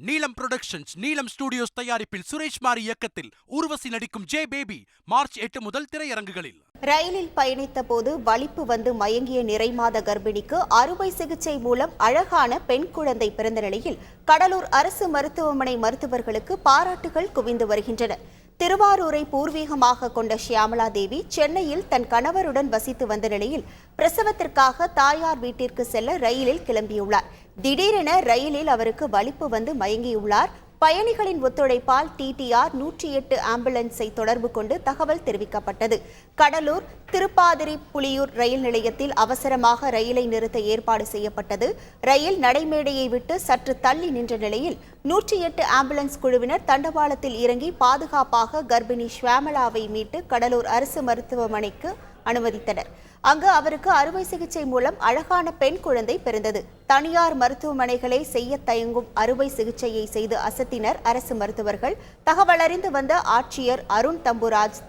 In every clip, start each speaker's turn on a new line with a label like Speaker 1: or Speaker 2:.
Speaker 1: நீலம் productions, Neelam studios தயாரிப்பில் சுரேஷ் மாரி இயக்கத்தில் ஊர்வசி நடிக்கும் ஜே பேபி மார்ச் 8 முதல் திரையரங்குகளில்.
Speaker 2: ரயிலில் பயணித்த போது வலிப்பு வந்து மயங்கிய நிறைமாத கர்ப்பிணிக்கு அறுவை சிகிச்சை மூலம் அழகான பெண் குழந்தை பிறந்த நிலையில் கடலூர் அரசு மருத்துவமனை மருத்துவர்களுக்கு பாராட்டுகள் குவிந்து வருகின்றன. திருவாரூரை பூர்வீகமாக கொண்ட ஷியாமலா தேவி சென்னையில் தன் கணவருடன் வசித்து வந்த நிலையில் பிரசவத்திற்காக தாயார் வீட்டிற்கு செல்ல ரயிலில் கிளம்பியுள்ளார். திடீரென ரயிலில் அவருக்கு வலிப்பு வந்து மயங்கியுள்ளார். பயணிகளின் ஒத்துழைப்பால் டிடிஆர் 108 ஆம்புலன்ஸை தொடர்பு கொண்டு தகவல் தெரிவிக்கப்பட்டது. கடலூர் திருப்பாதிரி புலியூர் ரயில் நிலையத்தில் அவசரமாக ரயிலை நிறுத்த ஏற்பாடு செய்யப்பட்டது. ரயில் நடைமேடையை விட்டு சற்று தள்ளி நின்ற நிலையில் 108 ஆம்புலன்ஸ் குழுவினர் தண்டவாளத்தில் இறங்கி பாதுகாப்பாக கர்ப்பிணி ஷியாமலாவை மீட்டு கடலூர் அரசு மருத்துவமனைக்கு அனுமதித்தனர். அங்கு அவருக்கு அறுவை சிகிச்சை மூலம் அழகான பெண் குழந்தை பிறந்தது. தனியார் மருத்துவமனைகளை செய்ய தயங்கும் அறுவை சிகிச்சையை செய்து அசத்தினர் அரசு மருத்துவர்கள். தகவலறிந்து வந்த ஆட்சியர் அருண் தம்புராஜ்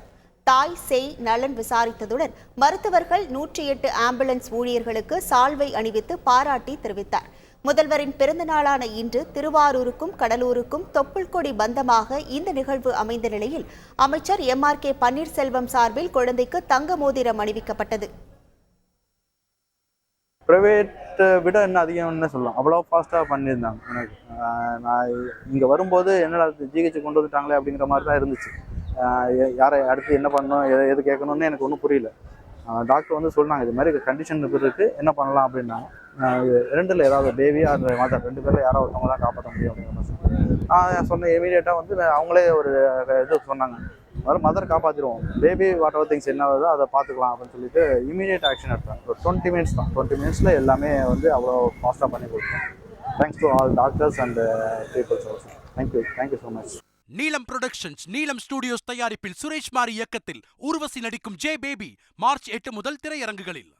Speaker 2: தாய் சேய் நலன் விசாரித்ததுடன் மருத்துவர்கள் 108 ஆம்புலன்ஸ் ஊழியர்களுக்கு சால்வை அணிவித்து பாராட்டி தெரிவித்தார். முதல்வரின் பிறந்த நாளான இன்று திருவாரூருக்கும் கடலூருக்கும் தொப்புள் கொடி பந்தமாக இந்த நிகழ்வு அமைந்த நிலையில் அமைச்சர் MRK பன்னீர்செல்வம் சார்பில் குழந்தைக்கு தங்க மோதிரம் அணிவிக்கப்பட்டது.
Speaker 3: ப்ரைவேட் விட இன்னும் அதிகம்னு சொல்லலாம். அவ்வளோ ஃபாஸ்ட்டாக பண்ணியிருந்தாங்க. எனக்கு நான் இங்கே வரும்போது என்னடா ஜிஹெச் கொண்டு வந்துட்டாங்களே அப்படிங்கிற மாதிரி தான் இருந்துச்சு. யாரை அடுத்து என்ன பண்ணணும், எது கேட்கணும்னு எனக்கு ஒன்றும் புரியல. டாக்டர் வந்து சொன்னாங்க, இது மாதிரி கண்டிஷன் இருக்குது, என்ன பண்ணலாம் அப்படின்னாங்க. ரெண்டில் ஏதாவது பேபி அந்த மதர் 2 பேரில் யாராவது ஒருத்தவங்க தான் காப்பாற்ற முடியும் அப்படிங்கிற மாதிரி நான் சொன்னேன். இமீடியட்டாக வந்து அவங்களே ஒரு இது சொன்னாங்க, மதர் காப்பாற்றிடுவோம், பேபி வாட் எவர் திங்ஸ் என்ன வருதோ அதை பார்த்துக்கலாம் அப்படின்னு சொல்லிட்டு இமீடியட் ஆக்ஷன் எடுத்தாங்க. ஒரு 20 மினிட்ஸ் தான். 20 மினிட்ஸில் எல்லாமே வந்து அவ்வளோ ஃபாஸ்ட்டாக பண்ணி கொடுத்தோம். Thanks to all doctors and peoples also. Thank you so much.
Speaker 1: Neelam productions, Neelam studios தயாரிப்பில் சுரேஷ் மாரி இயக்கத்தில் ஊர்வசி நடிக்கும் ஜே பேபி மார்ச் 8 முதல் திரையரங்குகளில்.